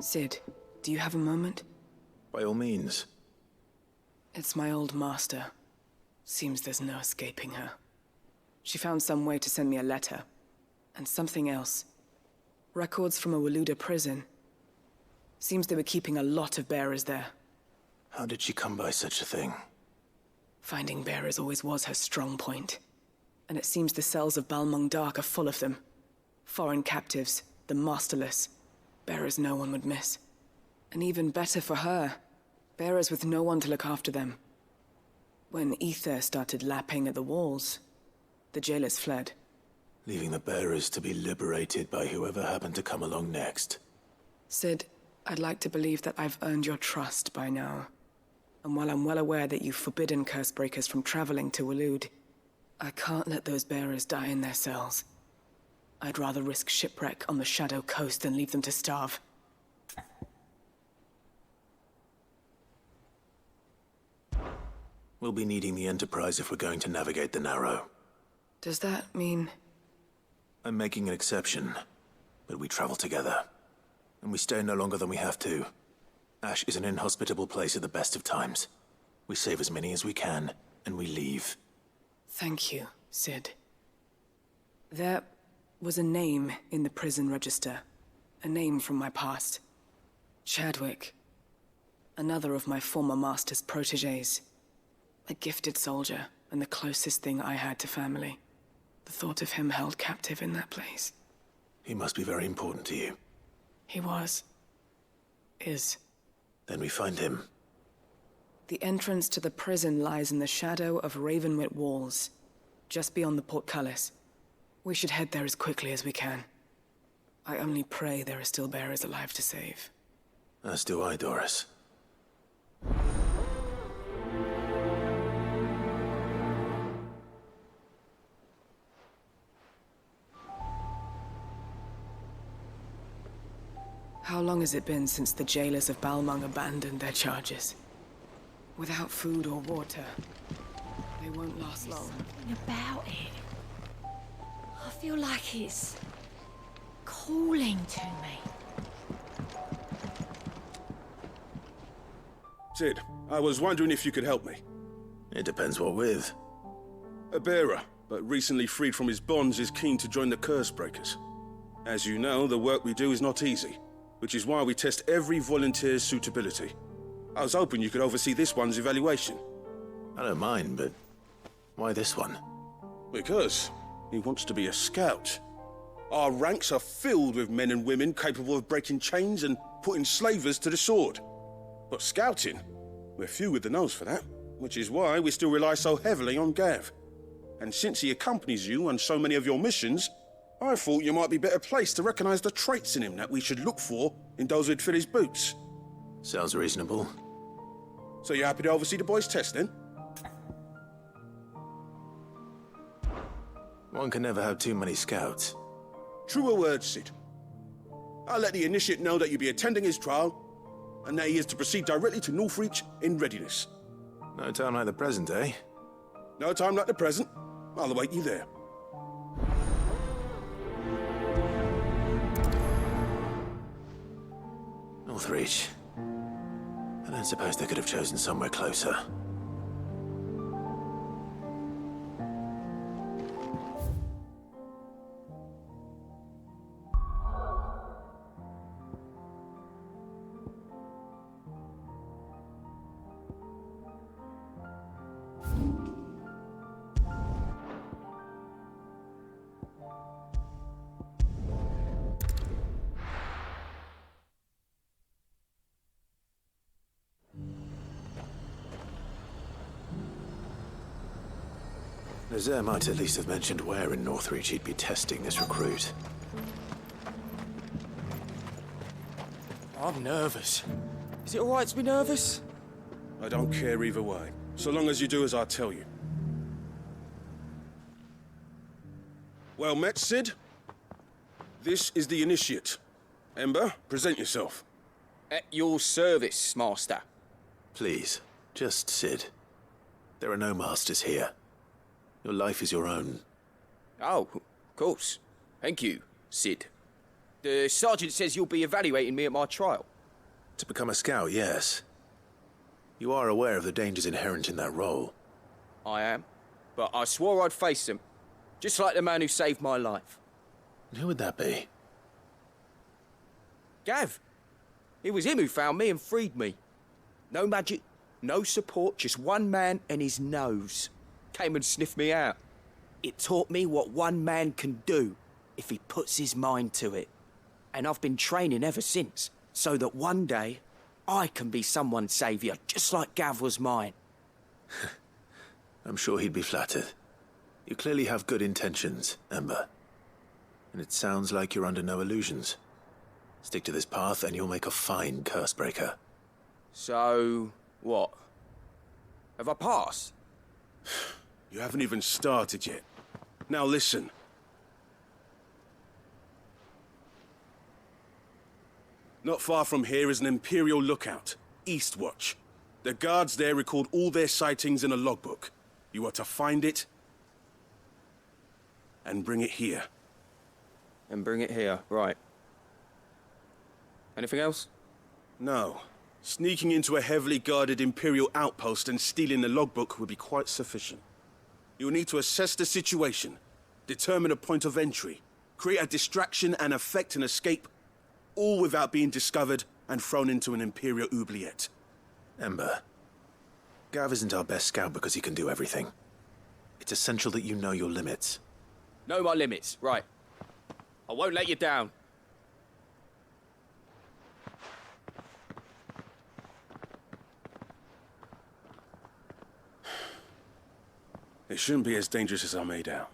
Sid, do you have a moment? By all means. It's my old master. Seems there's no escaping her. She found some way to send me a letter. And something else. Records from a Waluda prison. Seems they were keeping a lot of bearers there. How did she come by such a thing? Finding bearers always was her strong point. And it seems the cells of Balmung Dark are full of them. Foreign captives, the masterless. Bearers no one would miss. And even better for her, bearers with no one to look after them. When ether started lapping at the walls, the jailers fled. Leaving the bearers to be liberated by whoever happened to come along next. Sid, I'd like to believe that I've earned your trust by now. And while I'm well aware that you've forbidden Cursebreakers from traveling to Waloed, I can't let those bearers die in their cells. I'd rather risk shipwreck on the Shadow Coast than leave them to starve. We'll be needing the Enterprise if we're going to navigate the Narrow. Does that mean... I'm making an exception, but we travel together. And we stay no longer than we have to. Ash is an inhospitable place at the best of times. We save as many as we can, and we leave. Thank you, Sid. There was a name in the prison register. A name from my past. Chadwick. Another of my former master's protégés. A gifted soldier, and the closest thing I had to family. The thought of him held captive in that place. He must be very important to you. He was. Is. Then we find him. The entrance to the prison lies in the shadow of Ravenwit Walls, just beyond the portcullis. We should head there as quickly as we can. I only pray there are still bearers alive to save. As do I, Doris. How long has it been since the jailers of Balmung abandoned their charges? Without food or water, they won't last long. Something about it. I feel like it's calling to me. Sid, I was wondering if you could help me. It depends what with. A bearer, but recently freed from his bonds, is keen to join the Cursebreakers. As you know, the work we do is not easy, which is why we test every volunteer's suitability. I was hoping you could oversee this one's evaluation. I don't mind, but why this one? Because he wants to be a scout. Our ranks are filled with men and women capable of breaking chains and putting slavers to the sword. But scouting, we're few with the nose for that, which is why we still rely so heavily on Gav. And since he accompanies you on so many of your missions, I thought you might be better placed to recognize the traits in him that we should look for in those who'd fill his boots. Sounds reasonable. So you're happy to oversee the boys' test, then? One can never have too many scouts. Truer words, Sid. I'll let the initiate know that you'll be attending his trial, and that he is to proceed directly to Northreach in readiness. No time like the present, eh? No time like the present. I'll await you there. Northreach. I don't suppose they could have chosen somewhere closer. Nazaire might at least have mentioned where in Northreach he'd be testing this recruit. I'm nervous. Is it alright to be nervous? I don't care either way, so long as you do as I tell you. Well met, Sid. This is the initiate. Ember, present yourself. At your service, Master. Please, just Sid. There are no masters here. Your life is your own. Oh, of course. Thank you, Sid. The sergeant says you'll be evaluating me at my trial. To become a scout, yes. You are aware of the dangers inherent in that role. I am. But I swore I'd face them. Just like the man who saved my life. And who would that be? Gav. It was him who found me and freed me. No magic, no support, just one man and his nose. Came and sniffed me out. It taught me what one man can do if he puts his mind to it. And I've been training ever since, so that one day I can be someone's saviour, just like Gav was mine. I'm sure he'd be flattered. You clearly have good intentions, Ember. And it sounds like you're under no illusions. Stick to this path and you'll make a fine Cursebreaker. So, what? Have I passed? You haven't even started yet. Now listen. Not far from here is an Imperial lookout, Eastwatch. The guards there record all their sightings in a logbook. You are to find it and bring it here. And bring it here, right. Anything else? No. Sneaking into a heavily guarded Imperial outpost and stealing the logbook would be quite sufficient. You'll need to assess the situation, determine a point of entry, create a distraction and effect an escape, all without being discovered and thrown into an Imperial oubliette. Ember, Gav isn't our best scout because he can do everything. It's essential that you know your limits. Know my limits, right. I won't let you down. It shouldn't be as dangerous as I made out.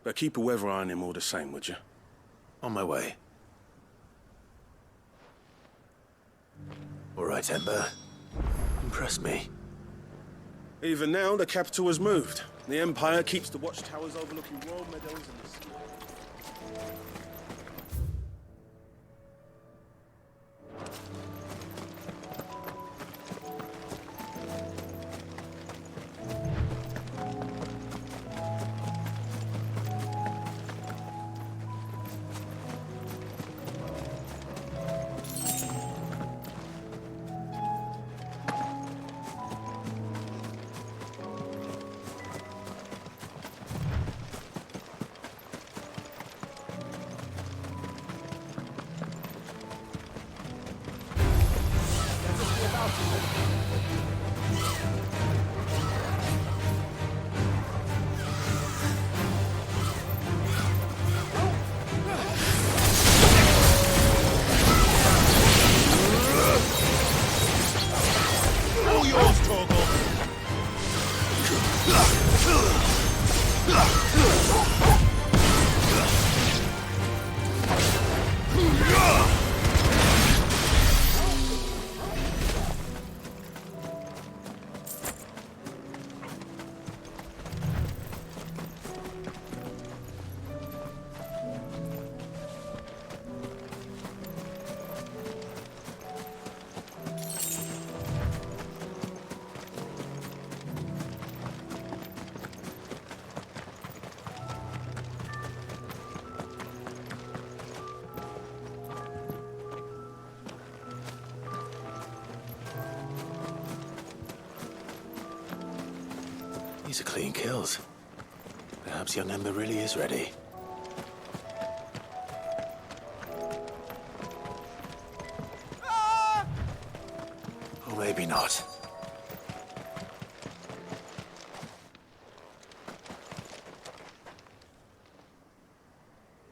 But keep a weather eye on him all the same, would you? On my way. All right, Ember. Impress me. Even now, the capital has moved. The Empire keeps the watchtowers overlooking royal meadows and the sea. These are clean kills. Perhaps young Ember really is ready. Or maybe not.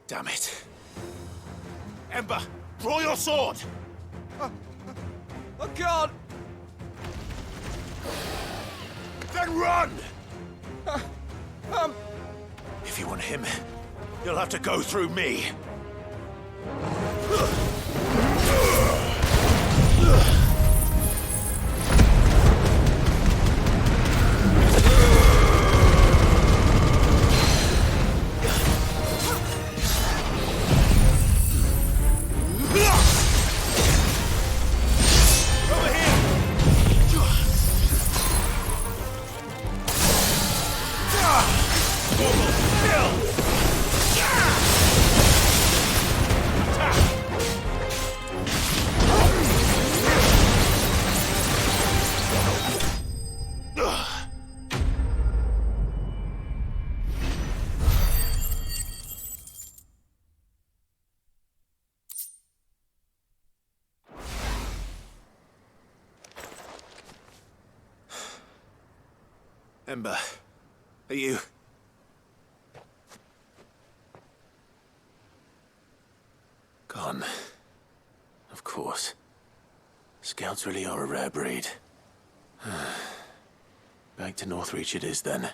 Damn it. Ember, draw your sword! I can't! Then run! If you want him, you'll have to go through me. Ember, are you... Gone. Of course. Scouts really are a rare breed. Back to Northreach it is, then.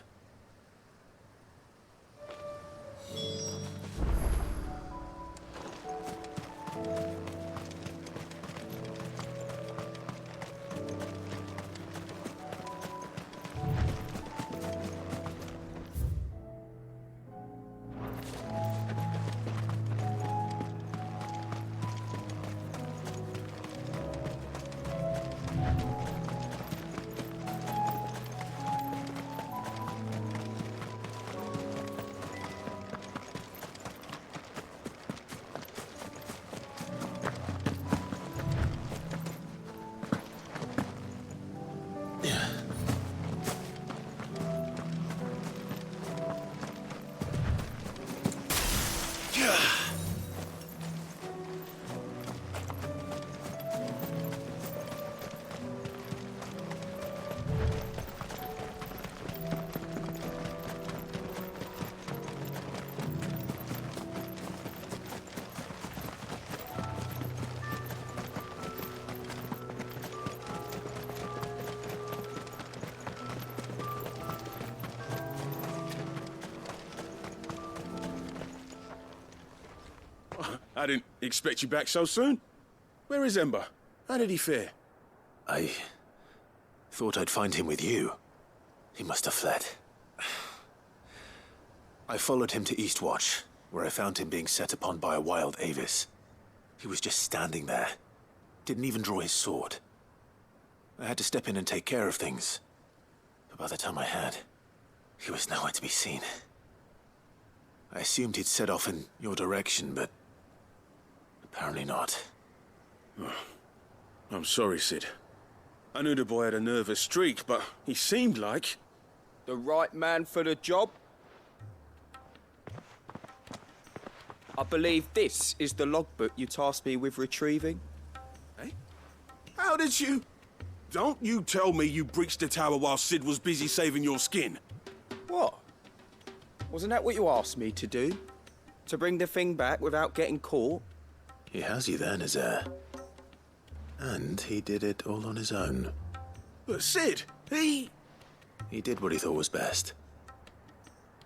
I didn't expect you back so soon. Where is Ember? How did he fare? I thought I'd find him with you. He must have fled. I followed him to Eastwatch, where I found him being set upon by a wild Avis. He was just standing there. Didn't even draw his sword. I had to step in and take care of things. But by the time I had, he was nowhere to be seen. I assumed he'd set off in your direction, but apparently not. I'm sorry, Sid. I knew the boy had a nervous streak, but he seemed like... The right man for the job? I believe this is the logbook you tasked me with retrieving. Eh? How did you... Don't you tell me you breached the tower while Sid was busy saving your skin. What? Wasn't that what you asked me to do? To bring the thing back without getting caught? He has you then, his heir. And he did it all on his own. But Sid, he did what he thought was best.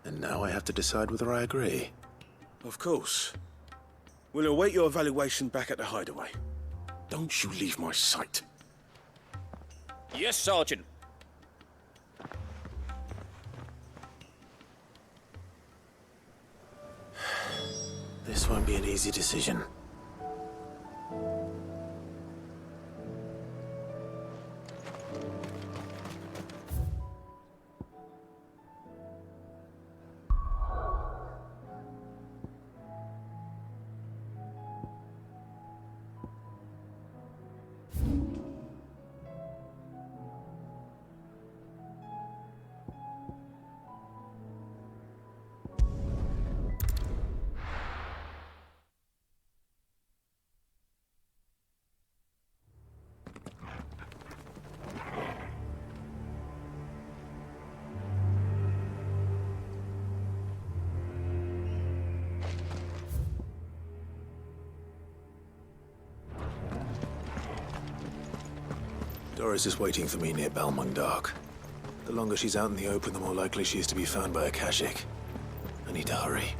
And now I have to decide whether I agree. Of course. We'll await your evaluation back at the hideaway. Don't you leave my sight. Yes, Sergeant. This won't be an easy decision. Doris is waiting for me near Balmung Dock. The longer she's out in the open, the more likely she is to be found by a Kashik. I need to hurry.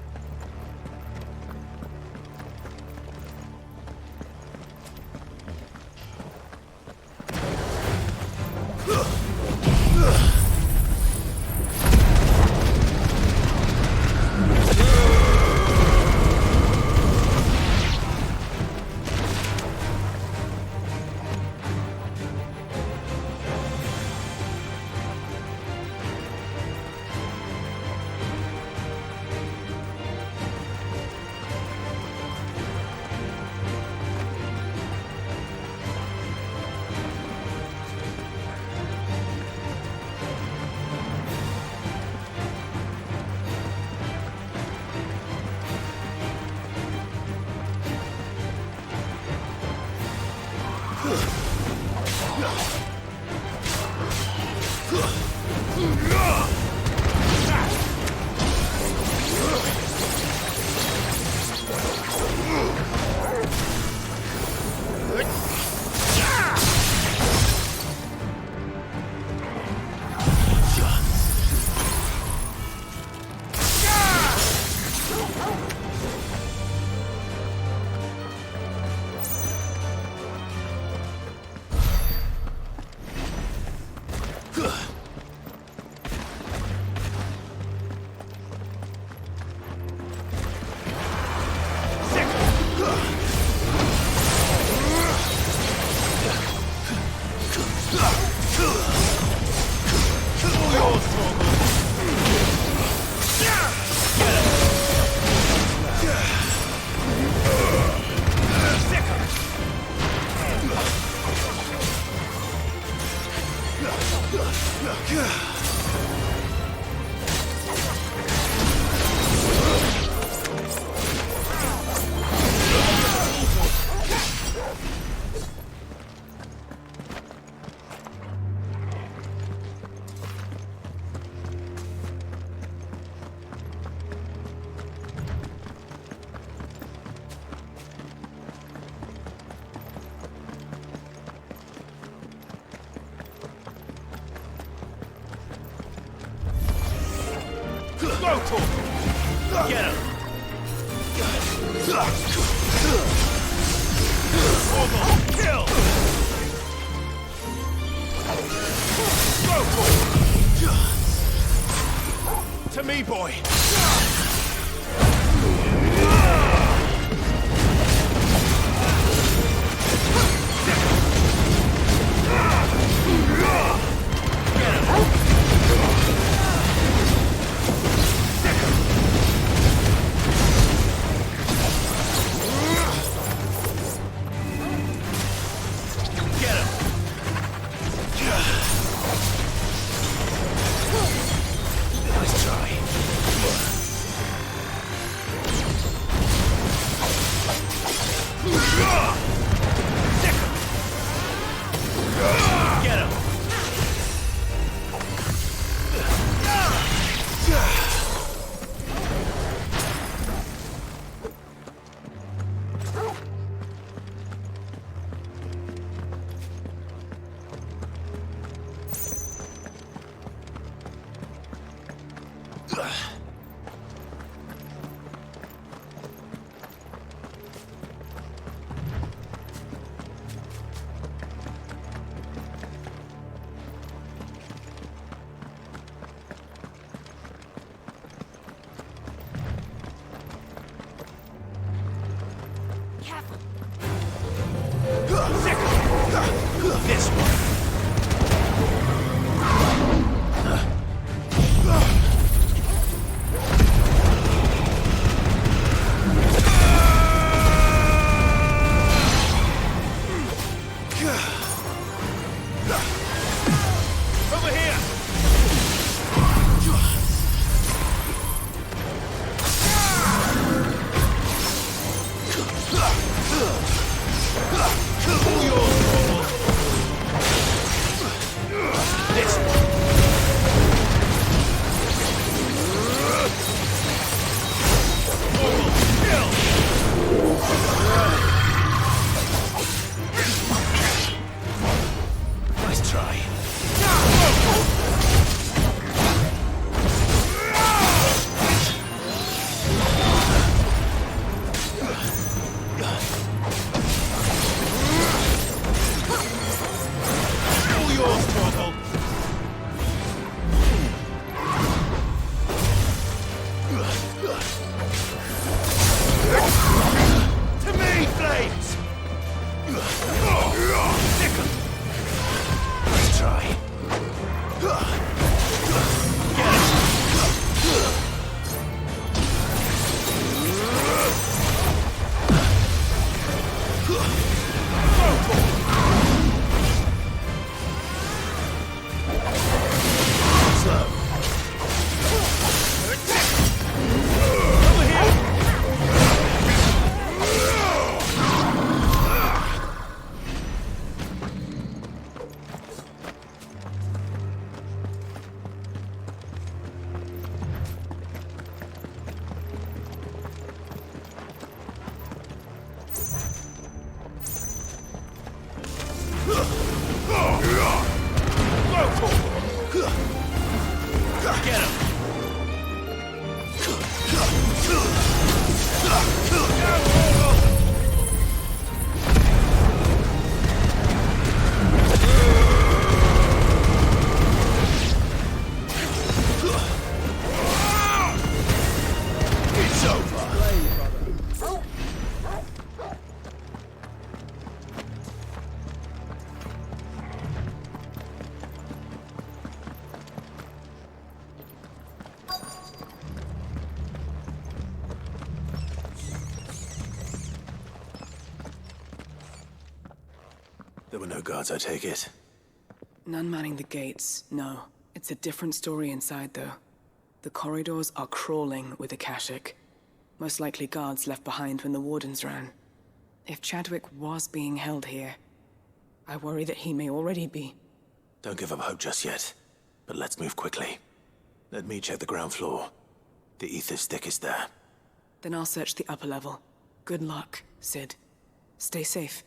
Go for it! Get him! Almost kill! Go for it! To me, boy! This one. Over here. This one. Nice try. All yours, Torgal. To me, Flames! Nice try. Get him! It's over! There were no guards, I take it. None manning the gates, no. It's a different story inside, though. The corridors are crawling with Akashic. Most likely guards left behind when the Wardens ran. If Chadwick was being held here, I worry that he may already be. Don't give up hope just yet, but let's move quickly. Let me check the ground floor. The ether stick is there. Then I'll search the upper level. Good luck, Sid. Stay safe.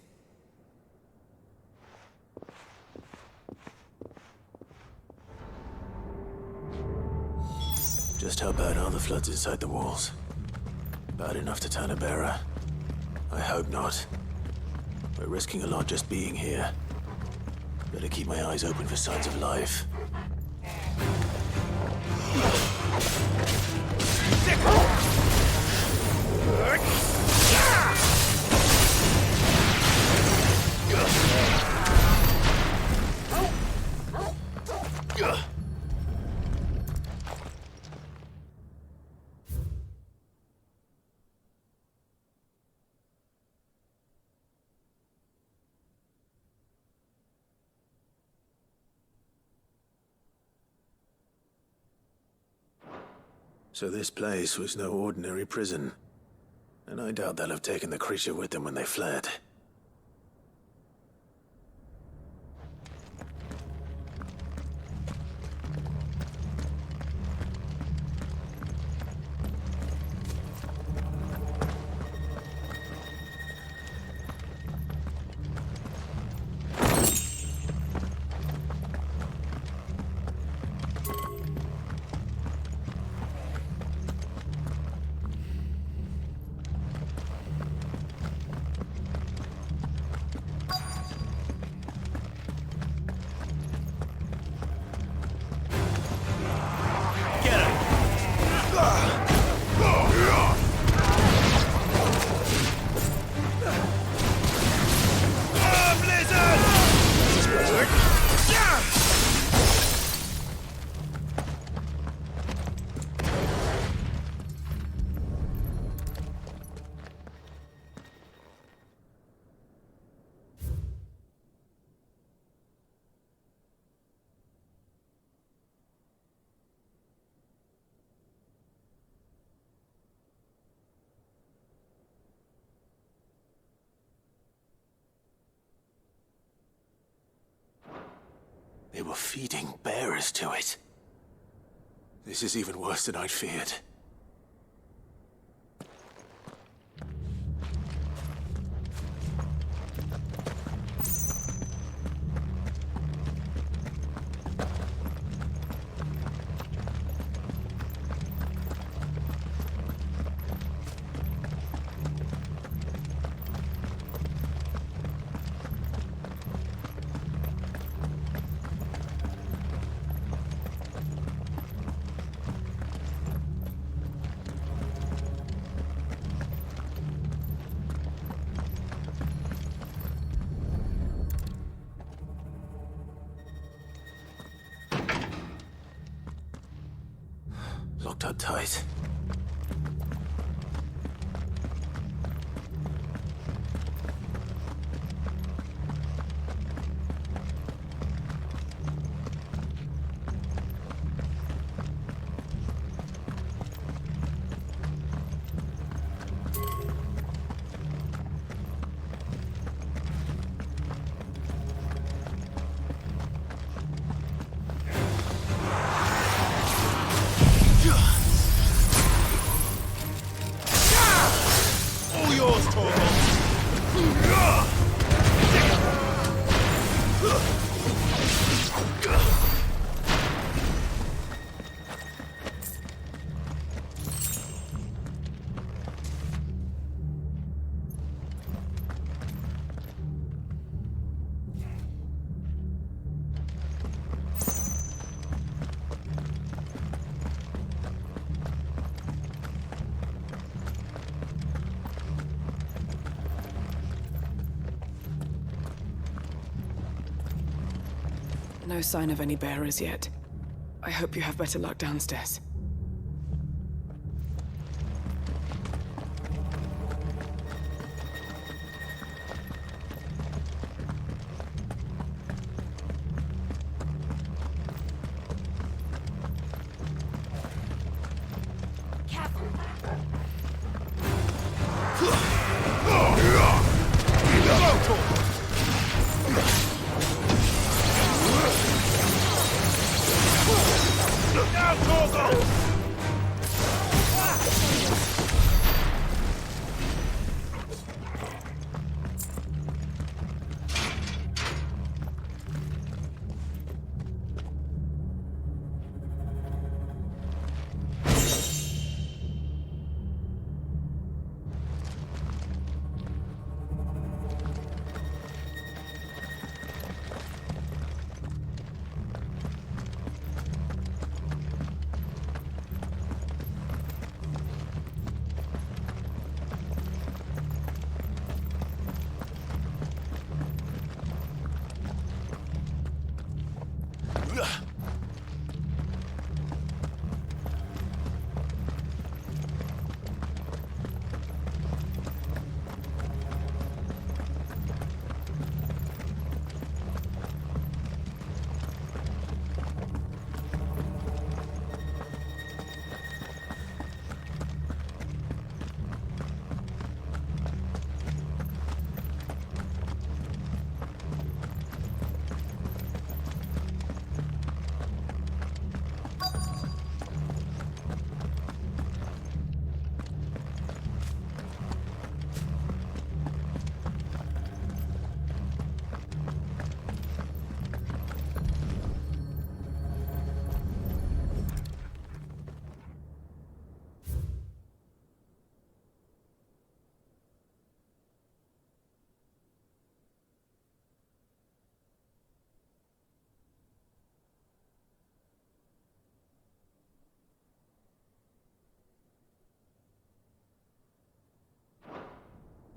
Just how bad are the floods inside the walls? Bad enough to turn a bearer? I hope not. We're risking a lot just being here. Better keep my eyes open for signs of life. So this place was no ordinary prison. And I doubt they'll have taken the creature with them when they fled. They were feeding bearers to it. This is even worse than I'd feared. Locked up tight. No sign of any bearers yet. I hope you have better luck downstairs.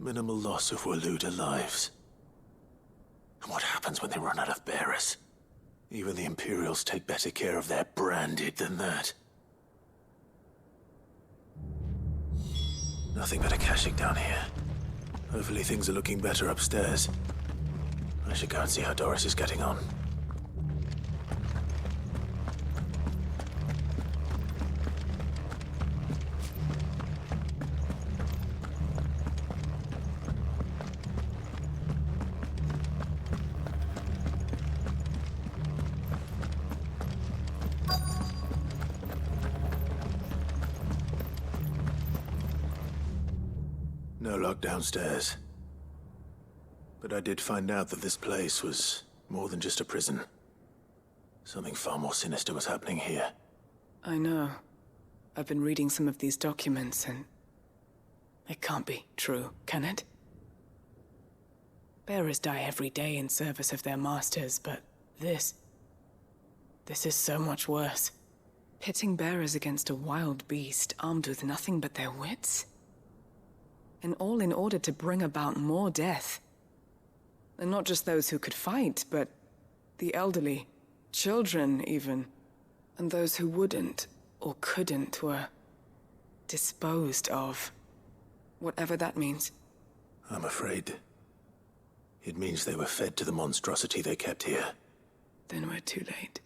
Minimal loss if we're looted lives. And what happens when they run out of bearers? Even the Imperials take better care of their branded than that. Nothing but a caching down here. Hopefully things are looking better upstairs. I should go and see how Doris is getting on. No lock downstairs. But I did find out that this place was more than just a prison. Something far more sinister was happening here. I know. I've been reading some of these documents and... it can't be true, can it? Bearers die every day in service of their masters, but this is so much worse. Pitting bearers against a wild beast armed with nothing but their wits? And all in order to bring about more death. And not just those who could fight, but the elderly, children even. And those who wouldn't or couldn't were disposed of. Whatever that means. I'm afraid it means they were fed to the monstrosity they kept here. Then we're too late.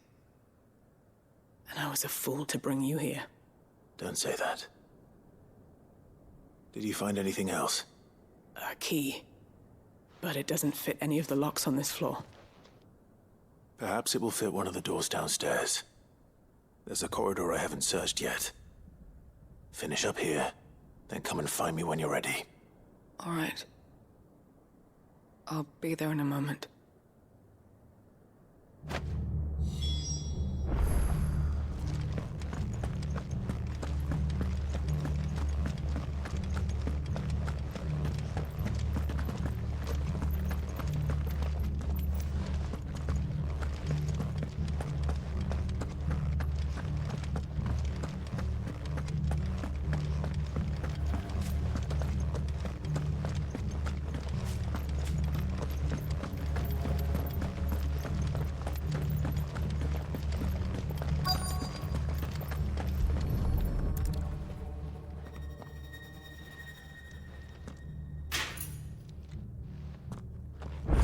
And I was a fool to bring you here. Don't say that. Did you find anything else? A key. But it doesn't fit any of the locks on this floor. Perhaps it will fit one of the doors downstairs. There's a corridor I haven't searched yet. Finish up here, then come and find me when you're ready. All right. I'll be there in a moment.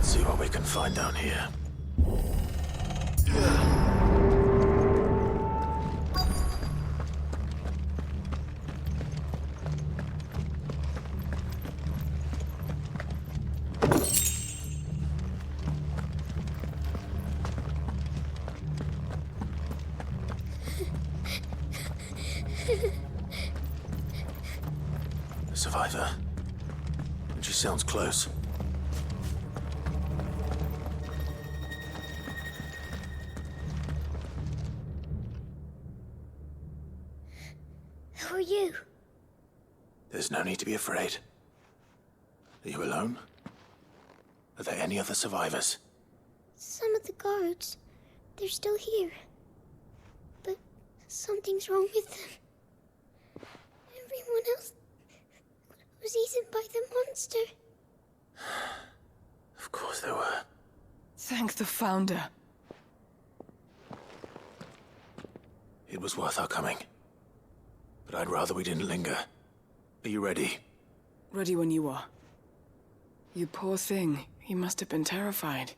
See what we can find down here. A survivor. And she sounds close. Who are you? There's no need to be afraid. Are you alone? Are there any other survivors? Some of the guards. They're still here. But something's wrong with them. Everyone else was eaten by the monster. Of course there were. Thank the Founder. It was worth our coming. But I'd rather we didn't linger. Are you ready? Ready when you are. You poor thing. He must have been terrified.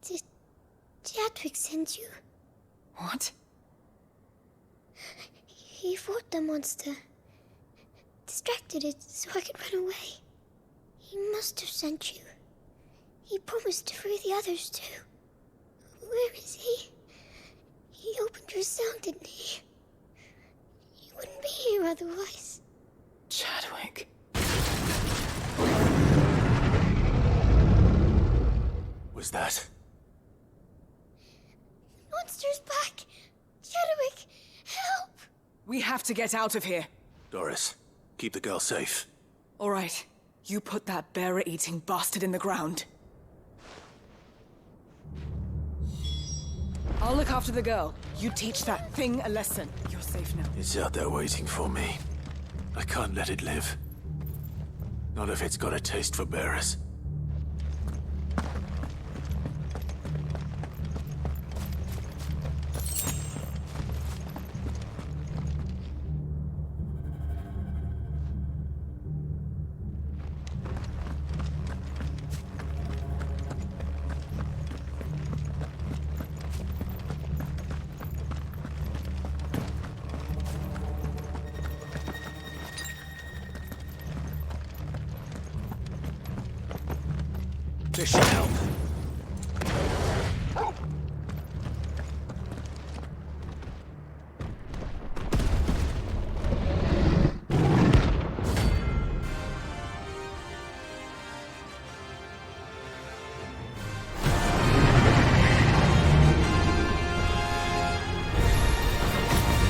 Did Chadwick send you? What? He fought the monster. Distracted it so I could run away. He must have sent you. He promised to free the others too. Where is he? He opened your cell, didn't he? He wouldn't be here otherwise. Chadwick. Was that? The monster's back! Chadwick, help! We have to get out of here. Doris, keep the girl safe. All right. You put that bearer-eating bastard in the ground. I'll look after the girl. You teach that thing a lesson. You're safe now. It's out there waiting for me. I can't let it live. Not if it's got a taste for bearers. This should help.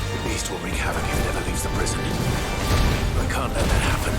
The beast will wreak havoc if it ever leaves the prison. I can't let that happen.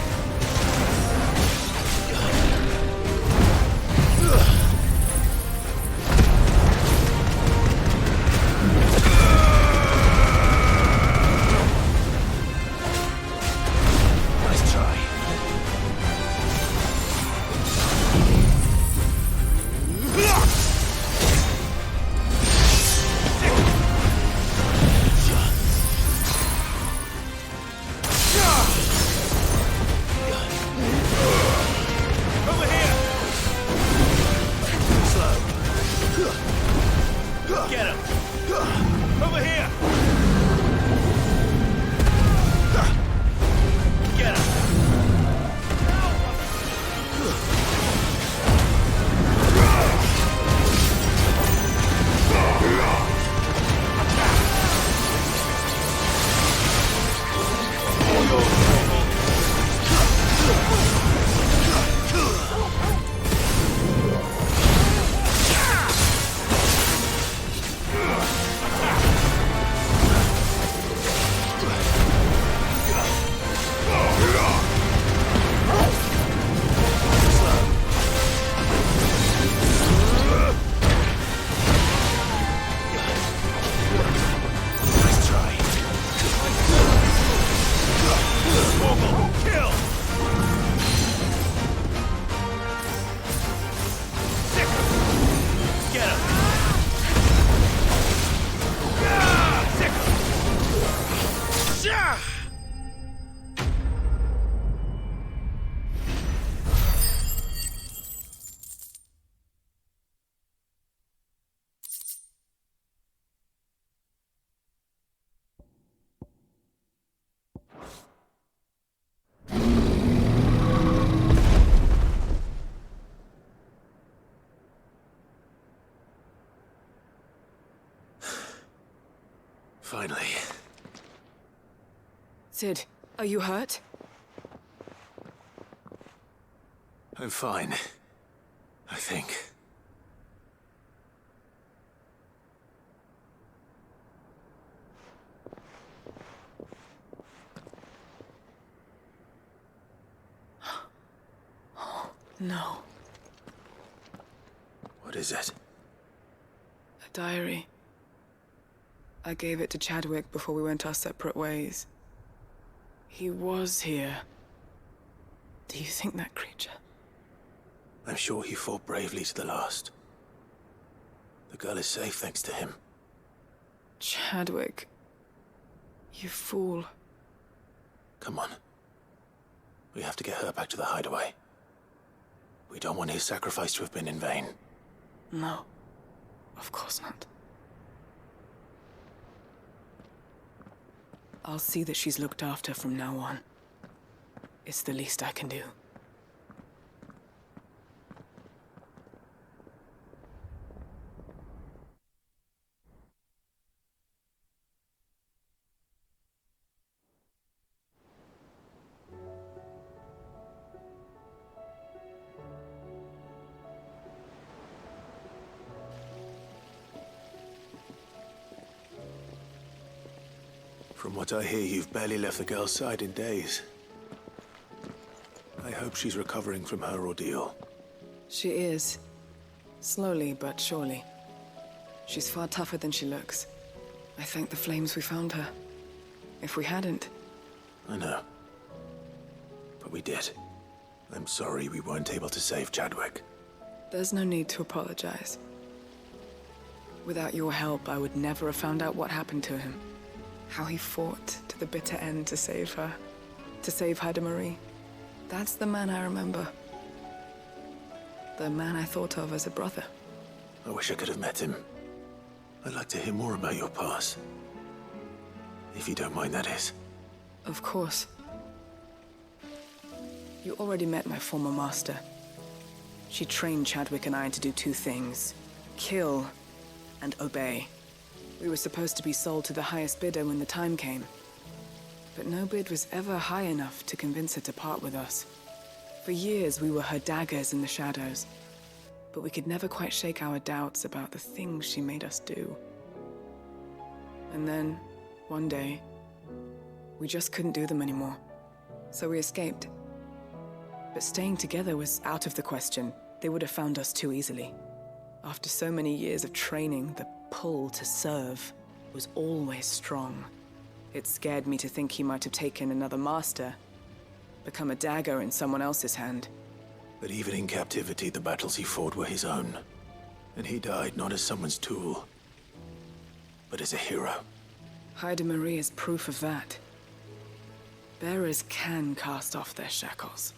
Finally. Sid, are you hurt? I'm fine. I think. No. What is it? A diary. I gave it to Chadwick before we went our separate ways. He was here. Do you think that creature? I'm sure he fought bravely to the last. The girl is safe thanks to him. Chadwick. You fool. Come on. We have to get her back to the hideaway. We don't want his sacrifice to have been in vain. No. Of course not. I'll see that she's looked after from now on. It's the least I can do. From what I hear, you've barely left the girl's side in days. I hope she's recovering from her ordeal. She is. Slowly but surely. She's far tougher than she looks. I thank the flames we found her. If we hadn't... I know. But we did. I'm sorry we weren't able to save Chadwick. There's no need to apologize. Without your help, I would never have found out what happened to him. How he fought to the bitter end to save her. To save Haida Marie. That's the man I remember. The man I thought of as a brother. I wish I could have met him. I'd like to hear more about your past. If you don't mind, that is. Of course. You already met my former master. She trained Chadwick and I to do two things. Kill and obey. We were supposed to be sold to the highest bidder when the time came. But no bid was ever high enough to convince her to part with us. For years, we were her daggers in the shadows. But we could never quite shake our doubts about the things she made us do. And then, one day, we just couldn't do them anymore. So we escaped. But staying together was out of the question. They would have found us too easily. After so many years of training, the pull to serve was always strong. It scared me to think he might have taken another master, become a dagger in someone else's hand. But even in captivity, the battles he fought were his own. And he died not as someone's tool, but as a hero. Haida Marie is proof of that. Bearers can cast off their shackles.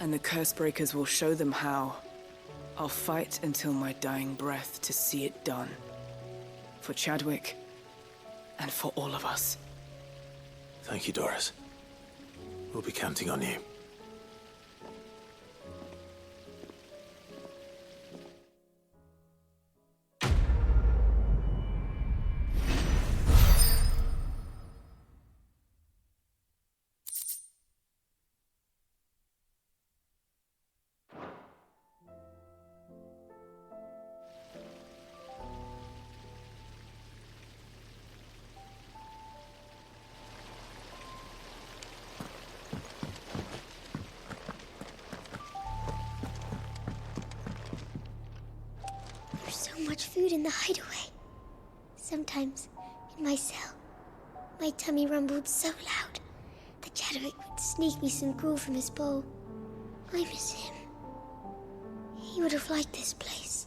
And the Cursebreakers will show them how. I'll fight until my dying breath to see it done. For Chadwick, and for all of us. Thank you, Doris. We'll be counting on you. So much food in the hideaway. Sometimes, in my cell, my tummy rumbled so loud that Chadwick would sneak me some gruel from his bowl. I miss him. He would have liked this place.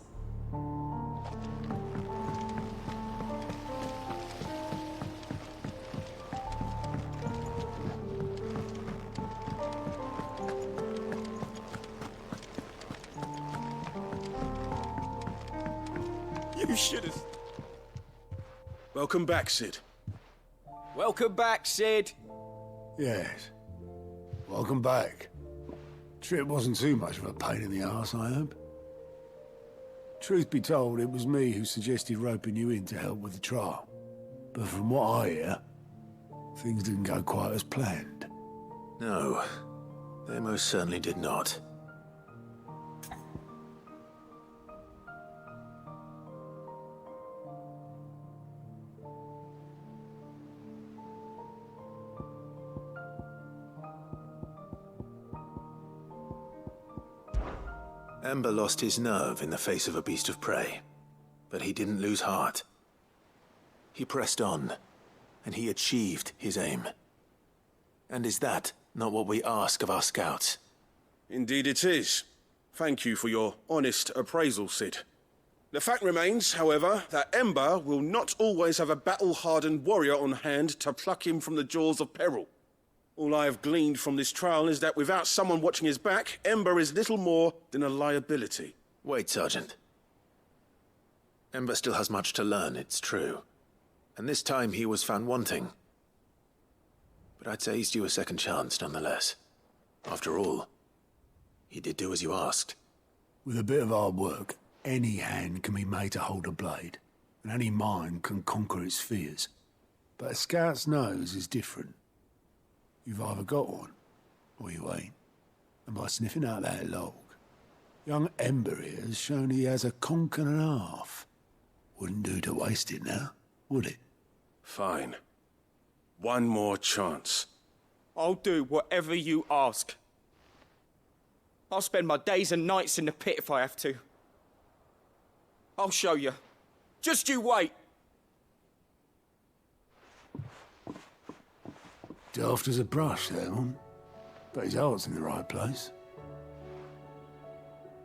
You should have... Welcome back, Sid. Welcome back, Sid. Yes. Welcome back. Trip wasn't too much of a pain in the arse, I hope. Truth be told, it was me who suggested roping you in to help with the trial. But from what I hear, things didn't go quite as planned. No, they most certainly did not. Ember lost his nerve in the face of a beast of prey, but he didn't lose heart. He pressed on, and he achieved his aim. And is that not what we ask of our scouts? Indeed it is. Thank you for your honest appraisal, Sid. The fact remains, however, that Ember will not always have a battle-hardened warrior on hand to pluck him from the jaws of peril. All I have gleaned from this trial is that without someone watching his back, Ember is little more than a liability. Wait, Sergeant. Ember still has much to learn, it's true. And this time he was found wanting. But I'd say he's due a second chance, nonetheless. After all, he did do as you asked. With a bit of hard work, any hand can be made to hold a blade, and any mind can conquer its fears. But a scout's nose is different. You've either got one, or you ain't. And by sniffing out that log, young Ember here has shown he has a conch and a half. Wouldn't do to waste it now, would it? Fine. One more chance. I'll do whatever you ask. I'll spend my days and nights in the pit if I have to. I'll show you. Just you wait. Daft as a brush, that one. But his heart's in the right place.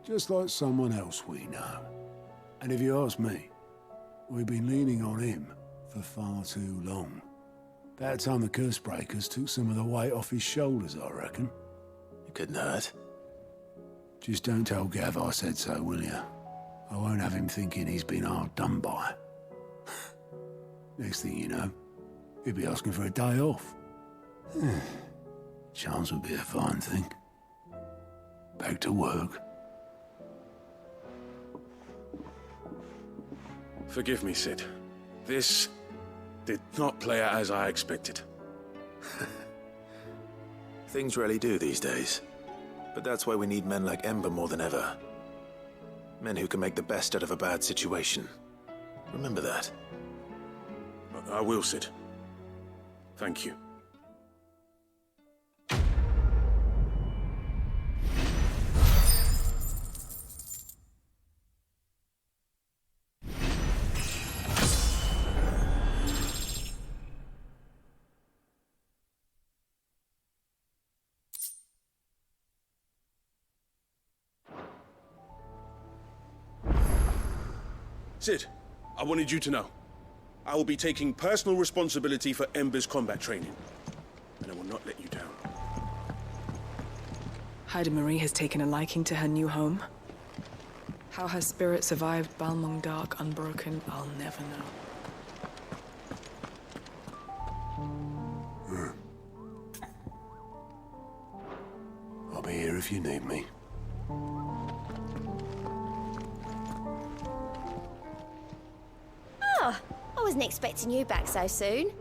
Just like someone else we know. And if you ask me, we've been leaning on him for far too long. About time the curse breakers took some of the weight off his shoulders, I reckon. It couldn't hurt. Just don't tell Gav I said so, will you? I won't have him thinking he's been hard done by. Next thing you know, he'll be asking for a day off. Chance would be a fine thing. Back to work. Forgive me, Sid. This did not play out as I expected. Things rarely do these days. But that's why we need men like Ember more than ever. Men who can make the best out of a bad situation. Remember that. I will, Sid. Thank you. Sid, I wanted you to know. I will be taking personal responsibility for Ember's combat training. And I will not let you down. Haida Marie has taken a liking to her new home. How her spirit survived Balmung Dark unbroken, I'll never know. I'll be here if you need me. Oh, I wasn't expecting you back so soon.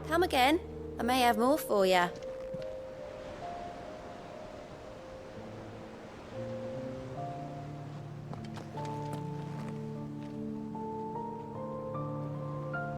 Come again. I may have more for you.